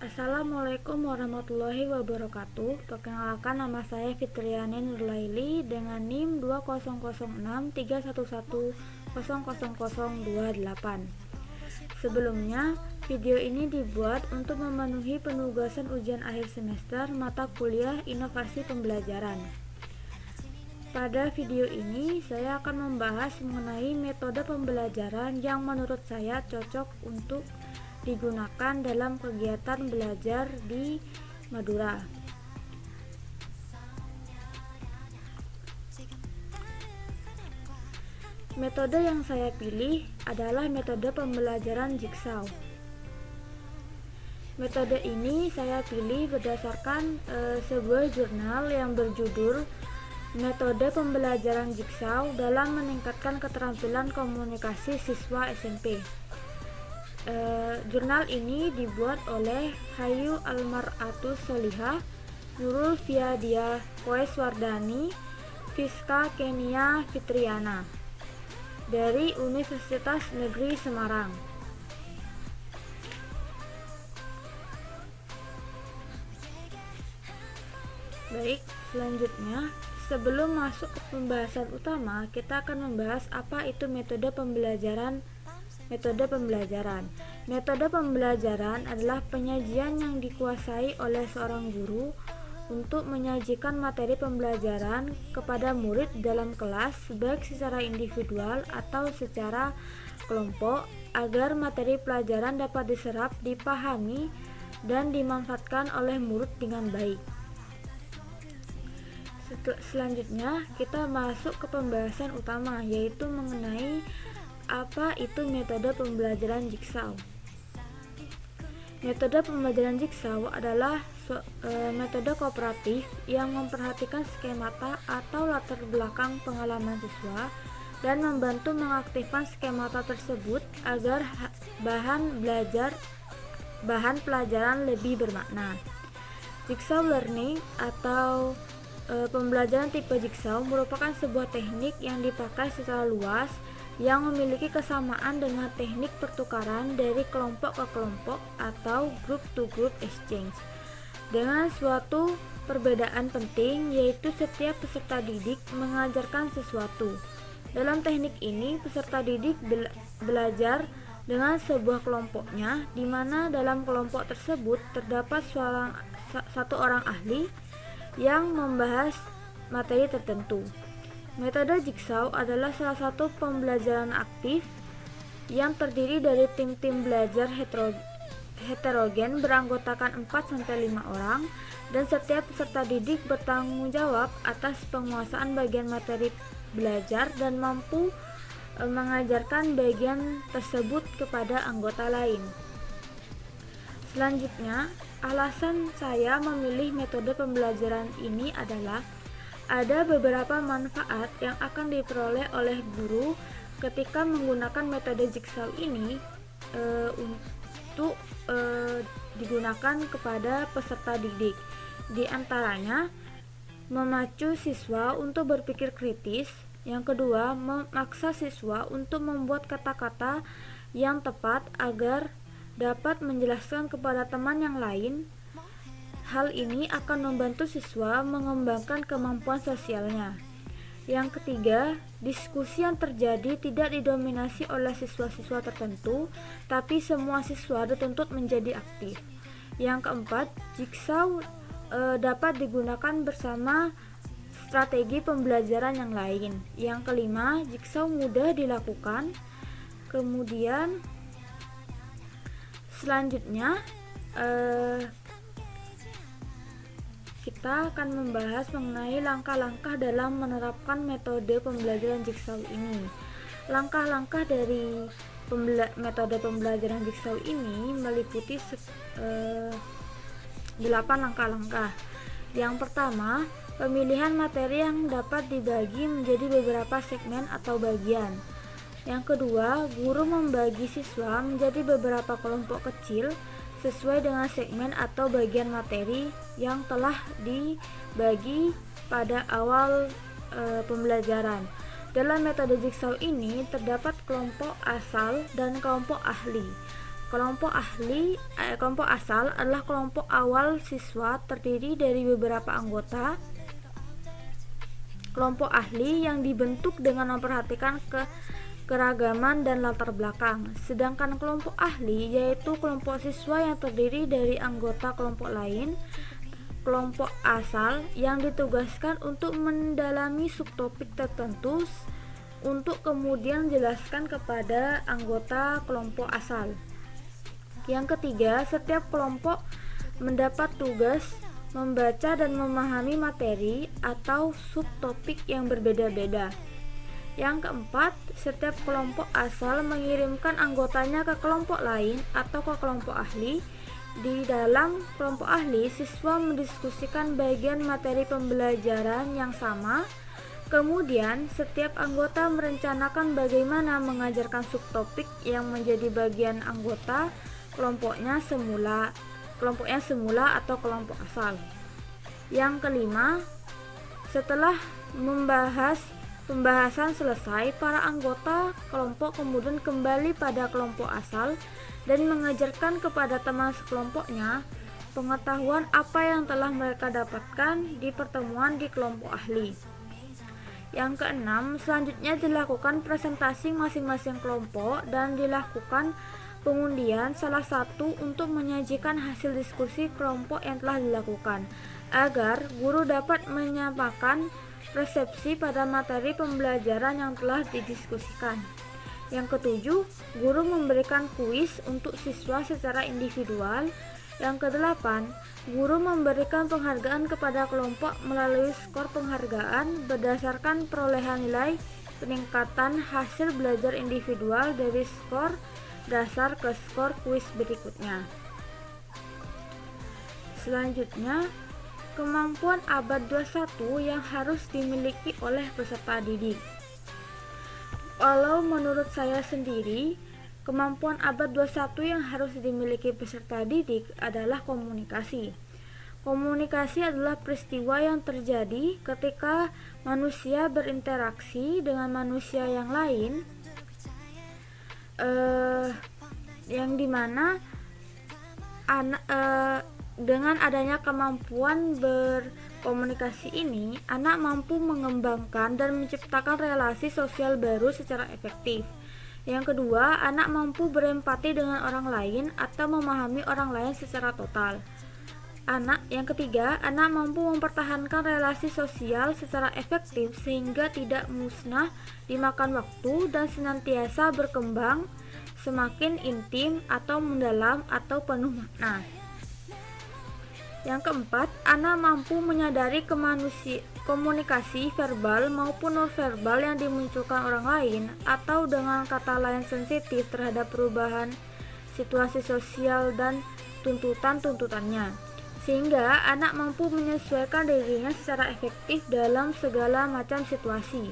Assalamualaikum warahmatullahi wabarakatuh. Perkenalkan, nama saya Fitriani Nurlaili dengan NIM 200631100028. Sebelumnya, video ini dibuat untuk memenuhi penugasan ujian akhir semester mata kuliah Inovasi Pembelajaran. Pada video ini, saya akan membahas mengenai metode pembelajaran yang menurut saya cocok untuk digunakan dalam kegiatan belajar di Madura. Metode yang saya pilih adalah metode pembelajaran Jigsaw. Metode ini saya pilih berdasarkan sebuah jurnal yang berjudul Metode Pembelajaran Jigsaw dalam Meningkatkan Keterampilan Komunikasi Siswa SMP. Jurnal ini dibuat oleh Hayu Almar'atus Solihah, Nurul Fiadia Koeswardani, Fiska Kenia Fitriana dari Universitas Negeri Semarang. Baik, selanjutnya sebelum masuk ke pembahasan utama, kita akan membahas apa itu metode pembelajaran. Metode pembelajaran adalah penyajian yang dikuasai oleh seorang guru untuk menyajikan materi pembelajaran kepada murid dalam kelas, baik secara individual atau secara kelompok, agar materi pelajaran dapat diserap, dipahami, dan dimanfaatkan oleh murid dengan baik. Selanjutnya, kita masuk ke pembahasan utama, yaitu mengenai apa itu metode pembelajaran Jigsaw. Metode pembelajaran Jigsaw adalah metode kooperatif yang memperhatikan skemata atau latar belakang pengalaman siswa dan membantu mengaktifkan skemata tersebut agar bahan pelajaran lebih bermakna. Jigsaw learning atau pembelajaran tipe Jigsaw merupakan sebuah teknik yang dipakai secara luas yang memiliki kesamaan dengan teknik pertukaran dari kelompok ke kelompok atau group to group exchange, dengan suatu perbedaan penting, yaitu setiap peserta didik mengajarkan sesuatu. Dalam teknik ini, peserta didik belajar dengan sebuah kelompoknya, di mana dalam kelompok tersebut terdapat satu orang ahli yang membahas materi tertentu. Metode Jigsaw adalah salah satu pembelajaran aktif yang terdiri dari tim-tim belajar heterogen beranggotakan 4-5 orang, dan setiap peserta didik bertanggung jawab atas penguasaan bagian materi belajar dan mampu mengajarkan bagian tersebut kepada anggota lain. Selanjutnya, alasan saya memilih metode pembelajaran ini adalah ada beberapa manfaat yang akan diperoleh oleh guru ketika menggunakan metode Jigsaw ini untuk digunakan kepada peserta didik. Di antaranya, memacu siswa untuk berpikir kritis. Yang kedua, memaksa siswa untuk membuat kata-kata yang tepat agar dapat menjelaskan kepada teman yang lain. Hal ini akan membantu siswa mengembangkan kemampuan sosialnya. Yang ketiga, diskusi yang terjadi tidak didominasi oleh siswa-siswa tertentu, tapi semua siswa dituntut menjadi aktif. Yang keempat, Jigsaw dapat digunakan bersama strategi pembelajaran yang lain. Yang kelima, Jigsaw mudah dilakukan. Kemudian selanjutnya kita akan membahas mengenai langkah-langkah dalam menerapkan metode pembelajaran Jigsaw ini. Langkah-langkah dari metode pembelajaran Jigsaw ini meliputi 8 langkah-langkah. Yang pertama, pemilihan materi yang dapat dibagi menjadi beberapa segmen atau bagian. Yang kedua, guru membagi siswa menjadi beberapa kelompok kecil sesuai dengan segmen atau bagian materi yang telah dibagi pada awal pembelajaran. Dalam metode Jigsaw ini terdapat kelompok asal dan kelompok ahli. Kelompok asal adalah kelompok awal siswa terdiri dari beberapa anggota kelompok ahli yang dibentuk dengan memperhatikan keragaman dan latar belakang. Sedangkan kelompok ahli yaitu kelompok siswa yang terdiri dari anggota kelompok lain. Kelompok asal yang ditugaskan untuk mendalami subtopik tertentu untuk kemudian jelaskan kepada anggota kelompok asal. Yang ketiga, setiap kelompok mendapat tugas membaca dan memahami materi atau subtopik yang berbeda-beda. Yang keempat, setiap kelompok asal mengirimkan anggotanya ke kelompok lain atau ke kelompok ahli. Di dalam kelompok ahli, siswa mendiskusikan bagian materi pembelajaran yang sama. Kemudian, setiap anggota merencanakan bagaimana mengajarkan subtopik yang menjadi bagian anggota kelompoknya semula atau kelompok asal. Yang kelima, setelah pembahasan selesai, para anggota kelompok kemudian kembali pada kelompok asal dan mengajarkan kepada teman sekelompoknya pengetahuan apa yang telah mereka dapatkan di pertemuan di kelompok ahli. Yang keenam, selanjutnya dilakukan presentasi masing-masing kelompok dan dilakukan pengundian salah satu untuk menyajikan hasil diskusi kelompok yang telah dilakukan, agar guru dapat menyamakan persepsi pada materi pembelajaran yang telah didiskusikan. Yang ketujuh, guru memberikan kuis untuk siswa secara individual. Yang kedelapan, guru memberikan penghargaan kepada kelompok melalui skor penghargaan berdasarkan perolehan nilai peningkatan hasil belajar individual dari skor dasar ke skor kuis berikutnya. Selanjutnya, kemampuan abad 21 yang harus dimiliki oleh peserta didik. Walau menurut saya sendiri, kemampuan abad 21 yang harus dimiliki peserta didik adalah komunikasi. Komunikasi adalah peristiwa yang terjadi ketika manusia berinteraksi dengan manusia yang lain, yang dimana dengan adanya kemampuan berkomunikasi ini, anak mampu mengembangkan dan menciptakan relasi sosial baru secara efektif. Yang kedua, anak mampu berempati dengan orang lain atau memahami orang lain secara total. Yang ketiga, anak mampu mempertahankan relasi sosial secara efektif sehingga tidak musnah dimakan waktu dan senantiasa berkembang semakin intim atau mendalam atau penuh makna. Yang keempat, anak mampu menyadari komunikasi verbal maupun nonverbal yang dimunculkan orang lain atau dengan kata lain sensitif terhadap perubahan situasi sosial dan tuntutannya, sehingga anak mampu menyesuaikan dirinya secara efektif dalam segala macam situasi.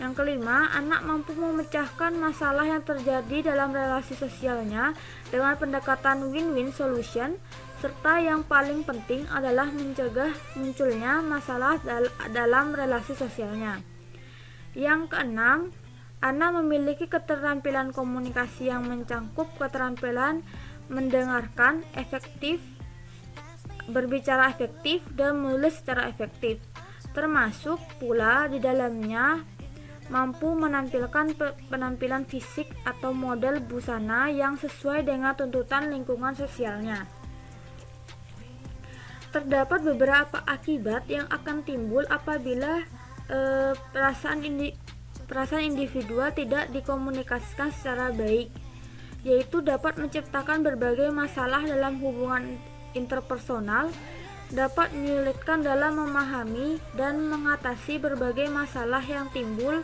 Yang kelima, anak mampu memecahkan masalah yang terjadi dalam relasi sosialnya dengan pendekatan win-win solution, serta yang paling penting adalah mencegah munculnya masalah dalam relasi sosialnya. Yang keenam, anak memiliki keterampilan komunikasi yang mencakup keterampilan mendengarkan efektif, berbicara efektif, dan menulis secara efektif, termasuk pula di dalamnya mampu menampilkan penampilan fisik atau model busana yang sesuai dengan tuntutan lingkungan sosialnya. Terdapat beberapa akibat yang akan timbul apabila perasaan individual tidak dikomunikasikan secara baik, yaitu dapat menciptakan berbagai masalah dalam hubungan interpersonal, dapat menyulitkan dalam memahami dan mengatasi berbagai masalah yang timbul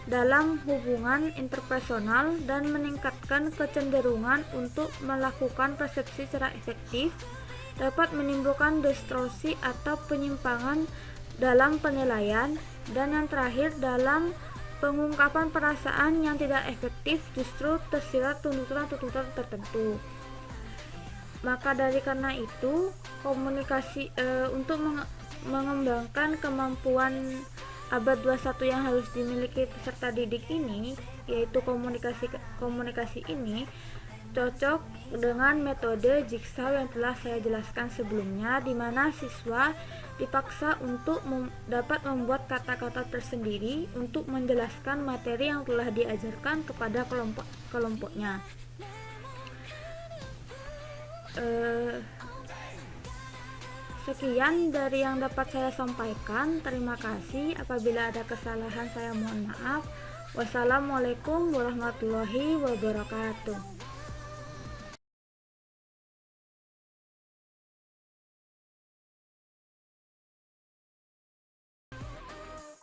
dalam hubungan interpersonal, dan meningkatkan kecenderungan untuk melakukan persepsi secara efektif, dapat menimbulkan distorsi atau penyimpangan dalam penilaian, dan yang terakhir dalam pengungkapan perasaan yang tidak efektif justru tersirat tuntutan-tuntutan tertentu. Maka dari karena itu, komunikasi untuk mengembangkan kemampuan abad 21 yang harus dimiliki peserta didik ini, yaitu komunikasi ini, cocok dengan metode jigsaw yang telah saya jelaskan sebelumnya, di mana siswa dipaksa untuk dapat membuat kata-kata tersendiri untuk menjelaskan materi yang telah diajarkan kepada kelompoknya. Sekian dari yang dapat saya sampaikan. Terima kasih. Apabila ada kesalahan saya mohon maaf. Wassalamualaikum warahmatullahi wabarakatuh.